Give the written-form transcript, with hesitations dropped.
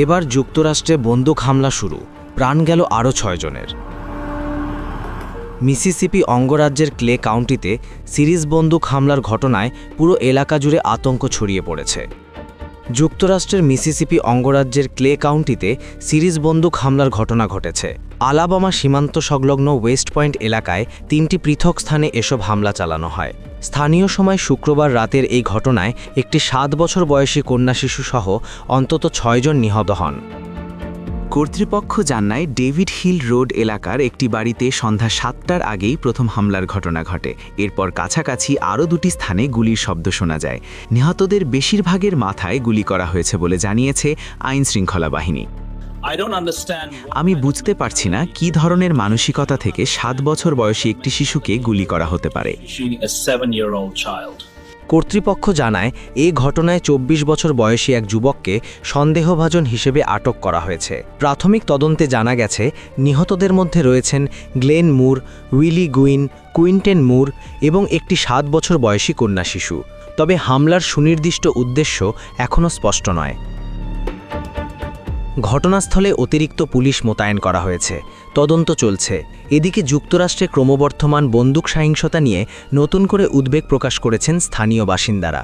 এবার যুক্তরাষ্ট্রে বন্দুক হামলা শুরু, প্রাণ গেল আরও 6 জনের। মিসিসিপি অঙ্গরাজ্যের ক্লে কাউন্টিতে সিরিজ বন্দুক হামলার ঘটনায় পুরো এলাকা জুড়ে আতঙ্ক ছড়িয়ে পড়েছে। যুক্তরাষ্ট্রের মিসিসিপি অঙ্গরাজ্যের ক্লে কাউন্টিতে সিরিজ বন্দুক হামলার ঘটনা ঘটেছে। আলাবামা সীমান্ত সংলগ্ন ওয়েস্ট পয়েন্ট এলাকায় 3টি পৃথক স্থানে এসব হামলা চালানো হয়। স্থানীয় সময় শুক্রবার রাতের এই ঘটনায় একটি 7 বছর বয়সী কন্যা শিশুসহ অন্তত 6 জন নিহত হন। কর্তৃপক্ষ জানায় ডেভিড হিল রোড এলাকার একটি বাড়িতে সন্ধ্যা 7টার আগেই প্রথম হামলার ঘটনা ঘটে। এরপর কাছাকাছি আরও 2টি স্থানে গুলির শব্দ শোনা যায়। নিহতদের বেশিরভাগের মাথায় গুলি করা হয়েছে বলে জানিয়েছে আইনশৃঙ্খলা বাহিনী। আমি বুঝতে পারছি না কী ধরনের মানসিকতা থেকে 7 বছর বয়সী একটি শিশুকে গুলি করা হতে পারে। কর্তৃপক্ষ জানায় এই ঘটনায় 24 বছর বয়সী এক যুবককে সন্দেহভাজন হিসেবে আটক করা হয়েছে। প্রাথমিক তদন্তে জানা গেছে নিহতদের মধ্যে রয়েছেন গ্লেন মুর, উইলি গুইন, কুইন্টেন মুর এবং একটি 7 বছর বয়সী কন্যা শিশু। তবে হামলার সুনির্দিষ্ট উদ্দেশ্য এখনও স্পষ্ট নয়। ঘটনাস্থলে অতিরিক্ত পুলিশ মোতায়েন করা হয়েছে, তদন্ত চলছে। এদিকে যুক্তরাষ্ট্রে ক্রমবর্ধমান বন্দুক সহিংসতা নিয়ে নতুন করে উদ্বেগ প্রকাশ করেছেন স্থানীয় বাসিন্দারা।